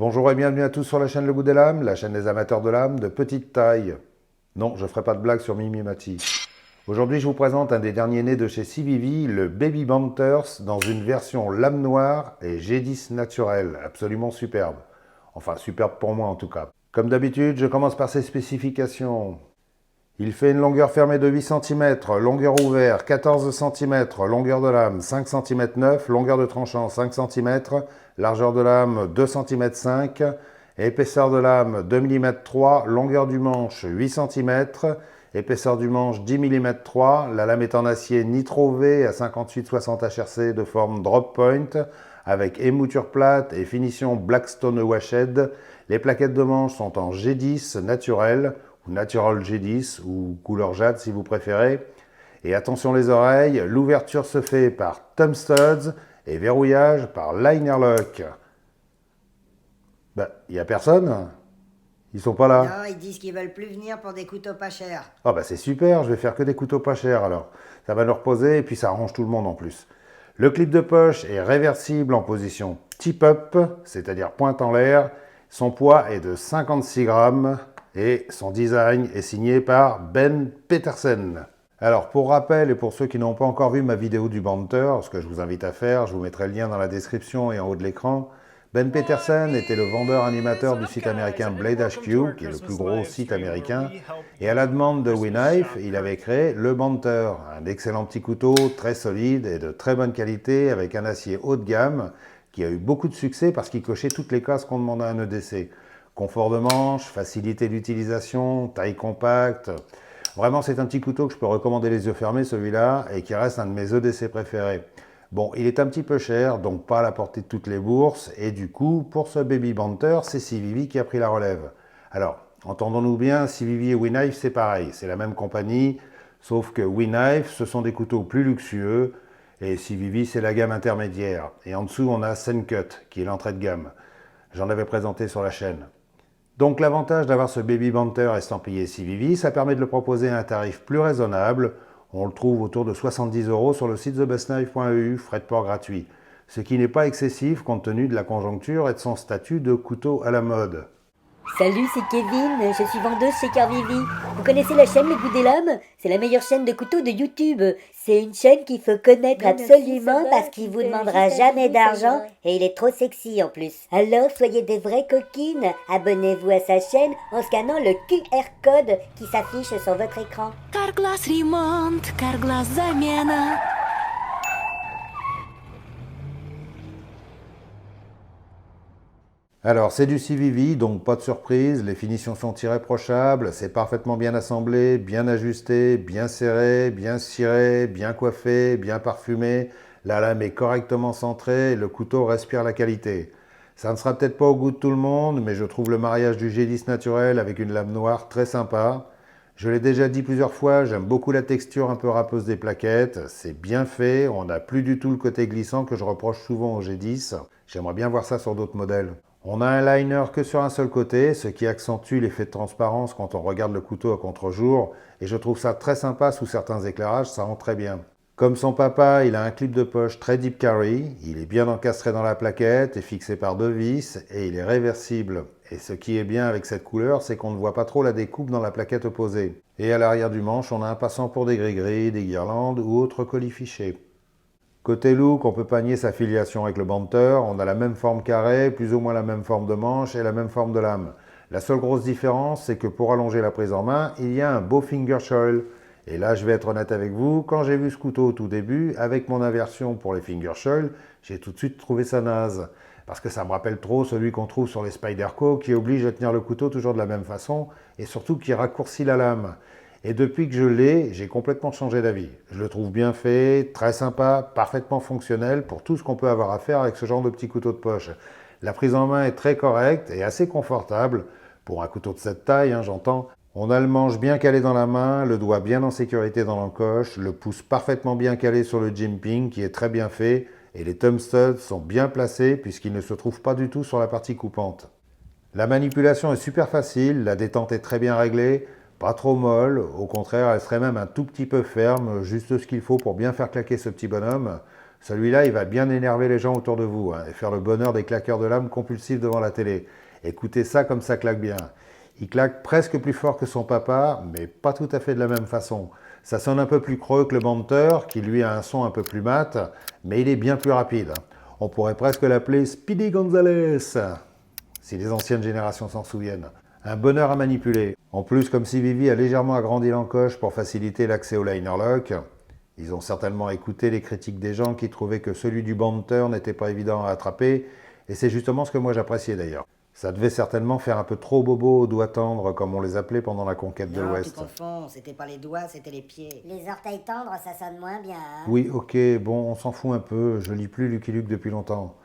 Bonjour et bienvenue à tous sur la chaîne Le Goût des Lames, la chaîne des amateurs de lames de petite taille. Non, je ne ferai pas de blague sur Mimi Mati. Aujourd'hui, je vous présente un des derniers nés de chez CVV, le Baby Banters, dans une version lame noire et G10 naturel, absolument superbe. Enfin, superbe pour moi en tout cas. Comme d'habitude, je commence par ses spécifications. Il fait une longueur fermée de 8 cm, longueur ouverte 14 cm, longueur de lame 5 cm 9, longueur de tranchant 5 cm, largeur de lame 2 cm 5, épaisseur de lame 2 mm 3, longueur du manche 8 cm, épaisseur du manche 10 mm 3, la lame est en acier Nitro V à 58-60 HRC de forme drop point, avec émouture plate et finition Blackstone Washed. Les plaquettes de manche sont en G10 naturel, ou Natural G10, ou couleur jade si vous préférez. Et attention les oreilles, l'ouverture se fait par thumb studs et verrouillage par liner lock. Il n'y a personne? Ils sont pas là? Non, ils disent qu'ils veulent plus venir pour des couteaux pas chers. Ah c'est super, je vais faire que des couteaux pas chers alors. Ça va nous reposer et puis ça arrange tout le monde en plus. Le clip de poche est réversible en position tip-up, c'est-à-dire pointe en l'air. Son poids est de 56 grammes et son design est signé par Ben Petersen. Alors pour rappel et pour ceux qui n'ont pas encore vu ma vidéo du Banter, ce que je vous invite à faire, je vous mettrai le lien dans la description et en haut de l'écran. Ben Petersen était le vendeur animateur du site américain Blade HQ, qui est le plus gros site américain, et à la demande de WeKnife, il avait créé le Banter, un excellent petit couteau très solide et de très bonne qualité avec un acier haut de gamme qui a eu beaucoup de succès parce qu'il cochait toutes les cases qu'on demande à un EDC. Confort de manche, facilité d'utilisation, taille compacte. Vraiment, c'est un petit couteau que je peux recommander les yeux fermés, celui-là, et qui reste un de mes EDC préférés. Bon, il est un petit peu cher, donc pas à la portée de toutes les bourses, et du coup, pour ce Baby Banter, c'est CVV qui a pris la relève. Alors, entendons-nous bien, CVV et WeKnife, c'est pareil, c'est la même compagnie, sauf que WeKnife, ce sont des couteaux plus luxueux, et CVV, c'est la gamme intermédiaire. Et en dessous, on a Sencut, qui est l'entrée de gamme. J'en avais présenté sur la chaîne. Donc l'avantage d'avoir ce Baby Banter estampillé CVV, ça permet de le proposer à un tarif plus raisonnable. On le trouve autour de 70 € sur le site thebestknife.eu, frais de port gratuit. Ce qui n'est pas excessif compte tenu de la conjoncture et de son statut de couteau à la mode. Salut, c'est Kevin, je suis vendeuse chez Carvivi. Vous connaissez la chaîne Le Goût des Lames? C'est la meilleure chaîne de couteaux de YouTube. C'est une chaîne qu'il faut connaître absolument parce qu'il vous demandera jamais d'argent et il est trop sexy en plus. Alors soyez des vraies coquines, abonnez-vous à sa chaîne en scannant le QR code qui s'affiche sur votre écran. Carglass ремонт, Carglass замена. Alors c'est du CVV, donc pas de surprise, les finitions sont irréprochables, c'est parfaitement bien assemblé, bien ajusté, bien serré, bien ciré, bien coiffé, bien parfumé, la lame est correctement centrée et le couteau respire la qualité. Ça ne sera peut-être pas au goût de tout le monde, mais je trouve le mariage du G10 naturel avec une lame noire très sympa. Je l'ai déjà dit plusieurs fois, j'aime beaucoup la texture un peu râpeuse des plaquettes, c'est bien fait, on n'a plus du tout le côté glissant que je reproche souvent au G10. J'aimerais bien voir ça sur d'autres modèles. On a un liner que sur un seul côté, ce qui accentue l'effet de transparence quand on regarde le couteau à contre-jour, et je trouve ça très sympa sous certains éclairages, ça rend très bien. Comme son papa, il a un clip de poche très deep carry, il est bien encastré dans la plaquette et fixé par deux vis, et il est réversible. Et ce qui est bien avec cette couleur, c'est qu'on ne voit pas trop la découpe dans la plaquette opposée. Et à l'arrière du manche, on a un passant pour des gris-gris, des guirlandes ou autres colis fichés. Côté look, on peut panier sa filiation avec le Banter, on a la même forme carrée, plus ou moins la même forme de manche et la même forme de lame. La seule grosse différence, c'est que pour allonger la prise en main, il y a un beau finger choil. Et là, je vais être honnête avec vous, quand j'ai vu ce couteau au tout début, avec mon aversion pour les finger choil, j'ai tout de suite trouvé ça naze. Parce que ça me rappelle trop celui qu'on trouve sur les Spyderco qui oblige à tenir le couteau toujours de la même façon et surtout qui raccourcit la lame. Et depuis que je l'ai, j'ai complètement changé d'avis. Je le trouve bien fait, très sympa, parfaitement fonctionnel pour tout ce qu'on peut avoir à faire avec ce genre de petit couteau de poche. La prise en main est très correcte et assez confortable, pour un couteau de cette taille, j'entends. On a le manche bien calé dans la main, le doigt bien en sécurité dans l'encoche, le pouce parfaitement bien calé sur le jimping qui est très bien fait, et les thumb studs sont bien placés puisqu'ils ne se trouvent pas du tout sur la partie coupante. La manipulation est super facile, la détente est très bien réglée, pas trop molle, au contraire elle serait même un tout petit peu ferme, juste ce qu'il faut pour bien faire claquer ce petit bonhomme. Celui-là, il va bien énerver les gens autour de vous et faire le bonheur des claqueurs de l'âme compulsifs devant la télé. Écoutez ça comme ça claque bien. Il claque presque plus fort que son papa, mais pas tout à fait de la même façon. Ça sonne un peu plus creux que le Banter, qui lui a un son un peu plus mat, mais il est bien plus rapide. On pourrait presque l'appeler Speedy Gonzales, si les anciennes générations s'en souviennent. Un bonheur à manipuler. En plus, comme si Vivi a légèrement agrandi l'encoche pour faciliter l'accès au liner lock, ils ont certainement écouté les critiques des gens qui trouvaient que celui du Banter n'était pas évident à attraper, et c'est justement ce que moi j'appréciais d'ailleurs. Ça devait certainement faire un peu trop bobo aux doigts tendres, comme on les appelait pendant la conquête de Non, tu l'Ouest. confonds, c'était pas les doigts, c'était les pieds. Les orteils tendres, ça sonne moins bien, hein. Oui, ok, bon, on s'en fout un peu, je lis plus Lucky Luke depuis longtemps.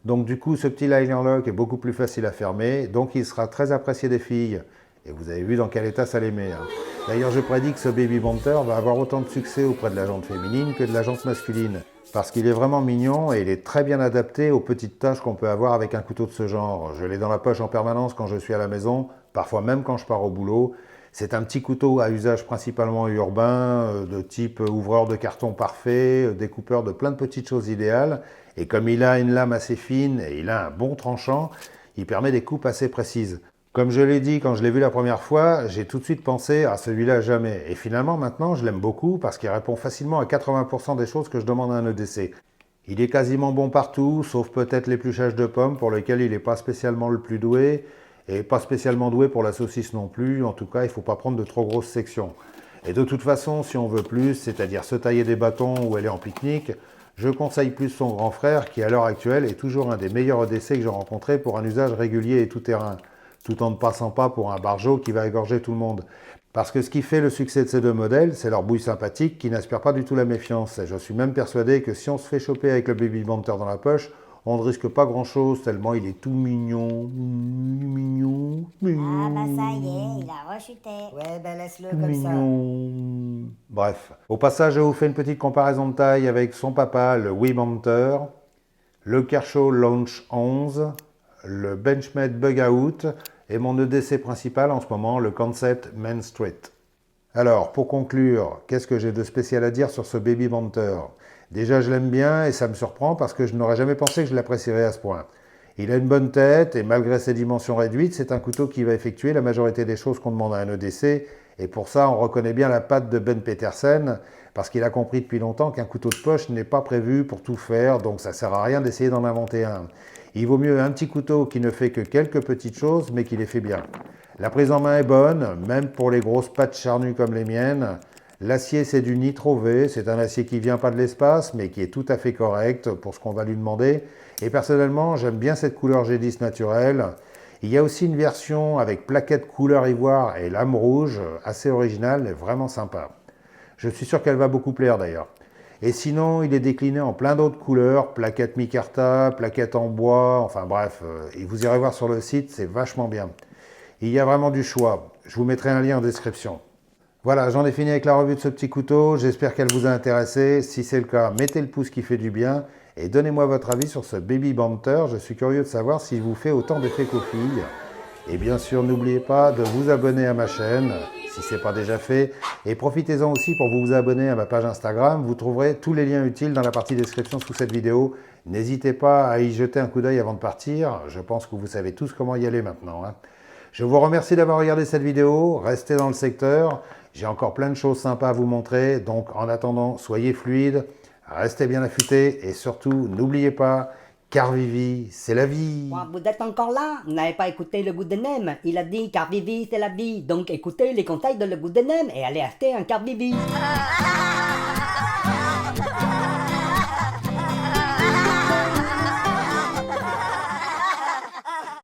Donc du coup, ce petit liner lock est beaucoup plus facile à fermer, donc il sera très apprécié des filles. Et vous avez vu dans quel état ça les met. D'ailleurs, je prédis que ce Baby Banter va avoir autant de succès auprès de la jante féminine que de la jante masculine. Parce qu'il est vraiment mignon et il est très bien adapté aux petites tâches qu'on peut avoir avec un couteau de ce genre. Je l'ai dans la poche en permanence quand je suis à la maison, parfois même quand je pars au boulot. C'est un petit couteau à usage principalement urbain, de type ouvreur de carton parfait, découpeur de plein de petites choses idéales. Et comme il a une lame assez fine et il a un bon tranchant, il permet des coupes assez précises. Comme je l'ai dit quand je l'ai vu la première fois, j'ai tout de suite pensé à celui-là jamais. Et finalement, maintenant, je l'aime beaucoup parce qu'il répond facilement à 80% des choses que je demande à un EDC. Il est quasiment bon partout, sauf peut-être l'épluchage de pommes pour lequel il n'est pas spécialement le plus doué, et pas spécialement doué pour la saucisse non plus. En tout cas, il ne faut pas prendre de trop grosses sections. Et de toute façon, si on veut plus, c'est-à-dire se tailler des bâtons ou aller en pique-nique, je conseille plus son grand frère qui, à l'heure actuelle, est toujours un des meilleurs EDC que j'ai rencontré pour un usage régulier et tout-terrain, tout en ne passant pas pour un barjot qui va égorger tout le monde. Parce que ce qui fait le succès de ces deux modèles, c'est leur bouille sympathique qui n'inspire pas du tout la méfiance. Et je suis même persuadé que si on se fait choper avec le Baby Banter dans la poche, on ne risque pas grand-chose, tellement il est tout mignon. Mignon, mignon. Ah bah ça y est, il a rechuté. Ouais, ben laisse-le comme ça. Mignon. Bref. Au passage, je vous fais une petite comparaison de taille avec son papa, le Wii Banter, le Kershaw Launch 11, le Benchmade Bug Out et mon EDC principal en ce moment, le Concept Main Street. Alors, pour conclure, qu'est-ce que j'ai de spécial à dire sur ce Baby Banter? Déjà, je l'aime bien et ça me surprend parce que je n'aurais jamais pensé que je l'apprécierais à ce point. Il a une bonne tête et malgré ses dimensions réduites, c'est un couteau qui va effectuer la majorité des choses qu'on demande à un EDC. Et pour ça, on reconnaît bien la patte de Ben Petersen parce qu'il a compris depuis longtemps qu'un couteau de poche n'est pas prévu pour tout faire, donc ça ne sert à rien d'essayer d'en inventer un. Il vaut mieux un petit couteau qui ne fait que quelques petites choses, mais qui les fait bien. La prise en main est bonne, même pour les grosses pattes charnues comme les miennes. L'acier, c'est du Nitro V, c'est un acier qui vient pas de l'espace, mais qui est tout à fait correct pour ce qu'on va lui demander. Et personnellement, j'aime bien cette couleur G10 naturelle. Il y a aussi une version avec plaquette couleur ivoire et lame rouge, assez originale et vraiment sympa. Je suis sûr qu'elle va beaucoup plaire d'ailleurs. Et sinon, il est décliné en plein d'autres couleurs, plaquettes micarta, plaquettes en bois, enfin bref, et vous irez voir sur le site, c'est vachement bien. Il y a vraiment du choix, je vous mettrai un lien en description. Voilà, j'en ai fini avec la revue de ce petit couteau, j'espère qu'elle vous a intéressé. Si c'est le cas, mettez le pouce qui fait du bien et donnez-moi votre avis sur ce Baby Banter, je suis curieux de savoir s'il vous fait autant d'effet qu'aux filles. Et bien sûr, n'oubliez pas de vous abonner à ma chaîne, si ce n'est pas déjà fait. Et profitez-en aussi pour vous abonner à ma page Instagram. Vous trouverez tous les liens utiles dans la partie description sous cette vidéo. N'hésitez pas à y jeter un coup d'œil avant de partir. Je pense que vous savez tous comment y aller maintenant. Je vous remercie d'avoir regardé cette vidéo. Restez dans le secteur. J'ai encore plein de choses sympas à vous montrer. Donc en attendant, soyez fluides, restez bien affûtés. Et surtout, n'oubliez pas... Car Vivi, c'est la vie. Vous êtes encore là? Vous n'avez pas écouté le goût de Nem? Il a dit car Vivi, c'est la vie. Donc écoutez les conseils de le goût de Nem et allez acheter un car Vivi.